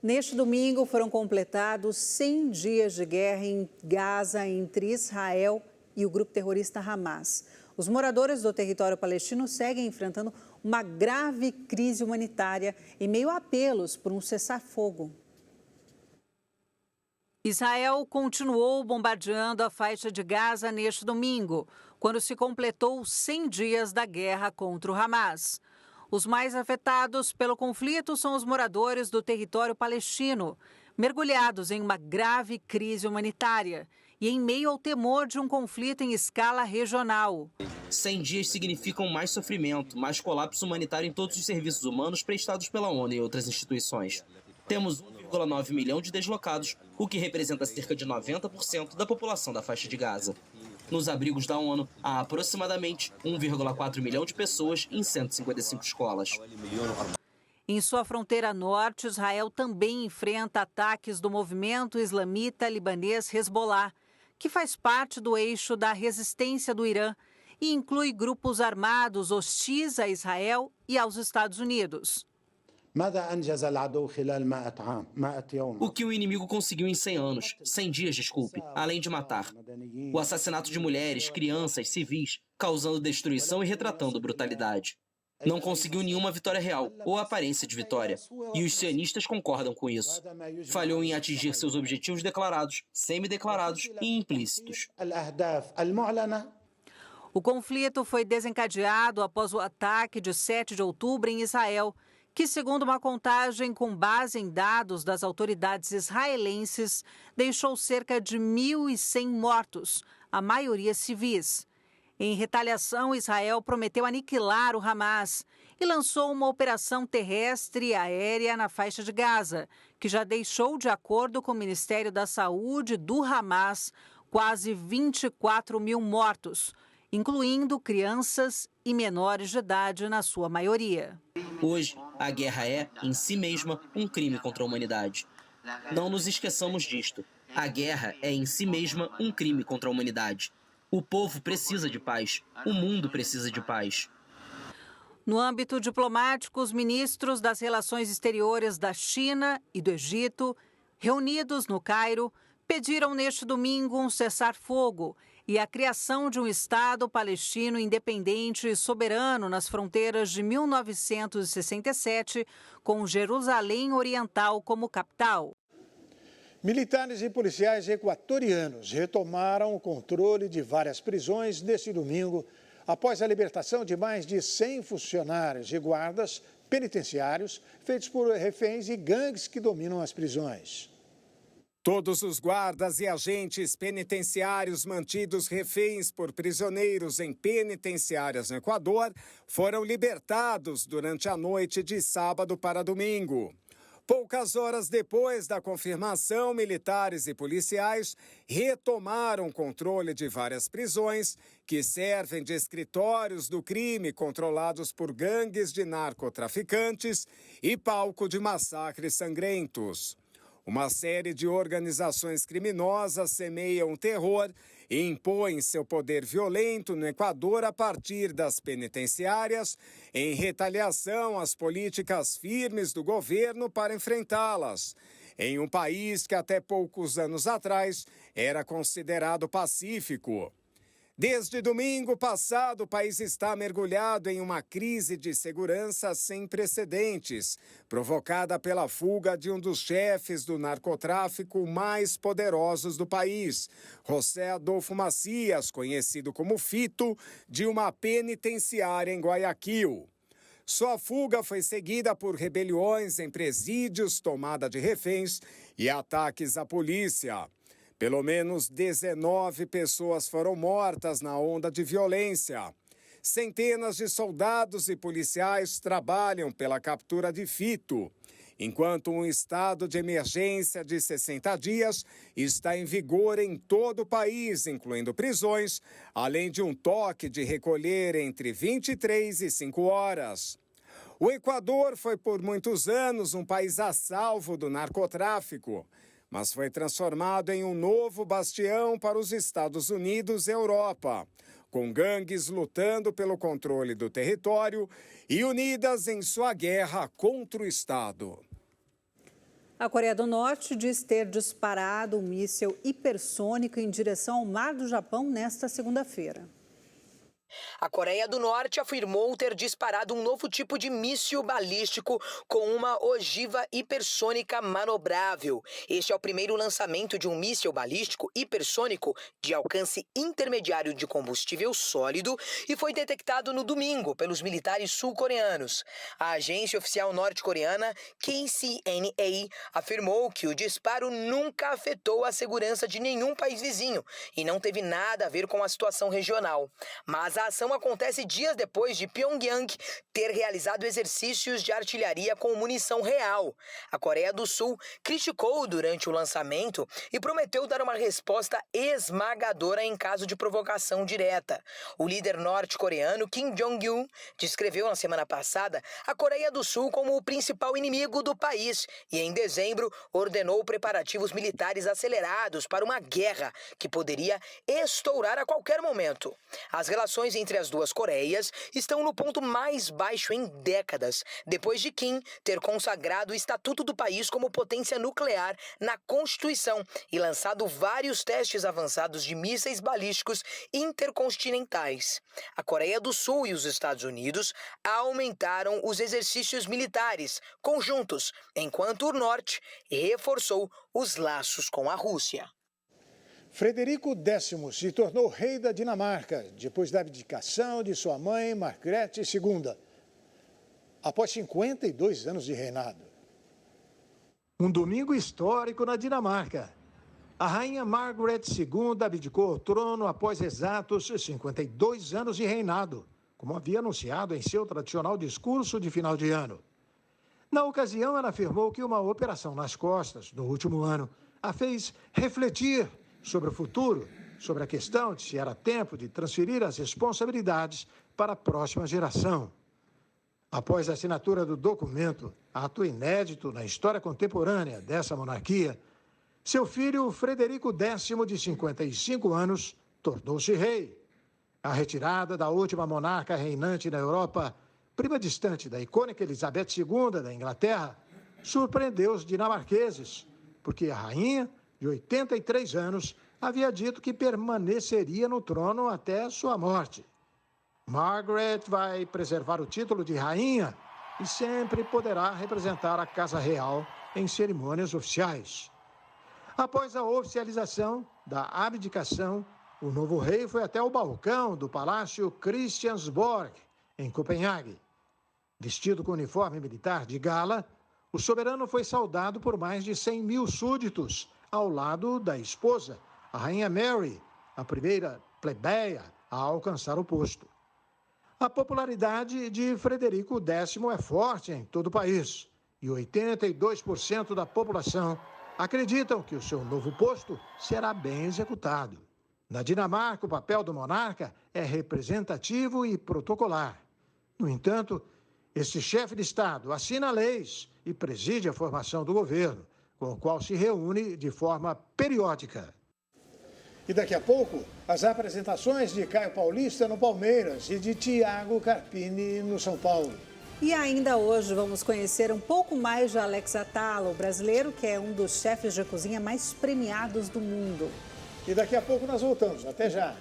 Neste domingo foram completados 100 dias de guerra em Gaza entre Israel e o grupo terrorista Hamas. Os moradores do território palestino seguem enfrentando uma grave crise humanitária em meio a apelos por um cessar-fogo. Israel continuou bombardeando a faixa de Gaza neste domingo, quando se completou 100 dias da guerra contra o Hamas. Os mais afetados pelo conflito são os moradores do território palestino, mergulhados em uma grave crise humanitária e em meio ao temor de um conflito em escala regional. 100 dias significam mais sofrimento, mais colapso humanitário em todos os serviços humanos prestados pela ONU e outras instituições. Temos 1,9 milhão de deslocados, o que representa cerca de 90% da população da faixa de Gaza. Nos abrigos da ONU, há aproximadamente 1,4 milhão de pessoas em 155 escolas. Em sua fronteira norte, Israel também enfrenta ataques do movimento islamita libanês Hezbollah, que faz parte do eixo da resistência do Irã e inclui grupos armados hostis a Israel e aos Estados Unidos. O que o inimigo conseguiu em 100 anos, 100 dias, desculpe, além de matar. O assassinato de mulheres, crianças, civis, causando destruição e retratando brutalidade. Não conseguiu nenhuma vitória real ou aparência de vitória. E os sionistas concordam com isso. Falhou em atingir seus objetivos declarados, semideclarados e implícitos. O conflito foi desencadeado após o ataque de 7 de outubro em Israel, que, segundo uma contagem com base em dados das autoridades israelenses, deixou cerca de 1.100 mortos, a maioria civis. Em retaliação, Israel prometeu aniquilar o Hamas e lançou uma operação terrestre e aérea na faixa de Gaza, que já deixou, de acordo com o Ministério da Saúde do Hamas, quase 24 mil mortos, incluindo crianças e menores de idade na sua maioria. Hoje, a guerra é, em si mesma, um crime contra a humanidade. Não nos esqueçamos disto. A guerra é, em si mesma, um crime contra a humanidade. O povo precisa de paz. O mundo precisa de paz. No âmbito diplomático, os ministros das Relações Exteriores da China e do Egito, reunidos no Cairo, pediram neste domingo um cessar-fogo e a criação de um Estado palestino independente e soberano nas fronteiras de 1967, com Jerusalém Oriental como capital. Militares e policiais equatorianos retomaram o controle de várias prisões neste domingo, após a libertação de mais de 100 funcionários e guardas penitenciários feitos por reféns e gangues que dominam as prisões. Todos os guardas e agentes penitenciários mantidos reféns por prisioneiros em penitenciárias no Equador foram libertados durante a noite de sábado para domingo. Poucas horas depois da confirmação, militares e policiais retomaram o controle de várias prisões que servem de escritórios do crime controlados por gangues de narcotraficantes e palco de massacres sangrentos. Uma série de organizações criminosas semeiam terror e impõem seu poder violento no Equador a partir das penitenciárias, em retaliação às políticas firmes do governo para enfrentá-las, em um país que até poucos anos atrás era considerado pacífico. Desde domingo passado, o país está mergulhado em uma crise de segurança sem precedentes, provocada pela fuga de um dos chefes do narcotráfico mais poderosos do país, José Adolfo Macias, conhecido como Fito, de uma penitenciária em Guayaquil. Sua fuga foi seguida por rebeliões em presídios, tomada de reféns e ataques à polícia. Pelo menos 19 pessoas foram mortas na onda de violência. Centenas de soldados e policiais trabalham pela captura de Fito, enquanto um estado de emergência de 60 dias está em vigor em todo o país, incluindo prisões, além de um toque de recolher entre 23 e 5 horas. O Equador foi por muitos anos um país a salvo do narcotráfico, mas foi transformado em um novo bastião para os Estados Unidos e Europa, com gangues lutando pelo controle do território e unidas em sua guerra contra o Estado. A Coreia do Norte diz ter disparado um míssil hipersônico em direção ao mar do Japão nesta segunda-feira. A Coreia do Norte afirmou ter disparado um novo tipo de míssil balístico com uma ogiva hipersônica manobrável. Este é o primeiro lançamento de um míssil balístico hipersônico de alcance intermediário de combustível sólido e foi detectado no domingo pelos militares sul-coreanos. A agência oficial norte-coreana KCNA afirmou que o disparo nunca afetou a segurança de nenhum país vizinho e não teve nada a ver com a situação regional. Mas a ação acontece dias depois de Pyongyang ter realizado exercícios de artilharia com munição real. A Coreia do Sul criticou durante o lançamento e prometeu dar uma resposta esmagadora em caso de provocação direta. O líder norte-coreano Kim Jong-un descreveu na semana passada a Coreia do Sul como o principal inimigo do país e, em dezembro, ordenou preparativos militares acelerados para uma guerra que poderia estourar a qualquer momento. As relações entre as duas Coreias estão no ponto mais baixo em décadas, depois de Kim ter consagrado o estatuto do país como potência nuclear na Constituição e lançado vários testes avançados de mísseis balísticos intercontinentais. A Coreia do Sul e os Estados Unidos aumentaram os exercícios militares conjuntos, enquanto o Norte reforçou os laços com a Rússia. Frederico X se tornou rei da Dinamarca depois da abdicação de sua mãe, Margrethe II, após 52 anos de reinado. Um domingo histórico na Dinamarca. A rainha Margrethe II abdicou ao trono após exatos 52 anos de reinado, como havia anunciado em seu tradicional discurso de final de ano. Na ocasião, ela afirmou que uma operação nas costas, no último ano, a fez refletir sobre o futuro, sobre a questão de se era tempo de transferir as responsabilidades para a próxima geração. Após a assinatura do documento, ato inédito na história contemporânea dessa monarquia, seu filho Frederico X, de 55 anos, tornou-se rei. A retirada da última monarca reinante na Europa, prima distante da icônica Elizabeth II da Inglaterra, surpreendeu os dinamarqueses, porque a rainha, de 83 anos, havia dito que permaneceria no trono até sua morte. Margaret vai preservar o título de rainha e sempre poderá representar a Casa Real em cerimônias oficiais. Após a oficialização da abdicação, o novo rei foi até o balcão do Palácio Christiansborg, em Copenhague. Vestido com uniforme militar de gala, o soberano foi saudado por mais de 100 mil súditos, ao lado da esposa, a rainha Mary, a primeira plebeia a alcançar o posto. A popularidade de Frederico X é forte em todo o país e 82% da população acreditam que o seu novo posto será bem executado. Na Dinamarca, o papel do monarca é representativo e protocolar. No entanto, este chefe de Estado assina leis e preside a formação do governo, com o qual se reúne de forma periódica. E daqui a pouco, as apresentações de Caio Paulista no Palmeiras e de Thiago Carpini no São Paulo. E ainda hoje vamos conhecer um pouco mais de Alex Atala, o brasileiro que é um dos chefes de cozinha mais premiados do mundo. E daqui a pouco nós voltamos. Até já!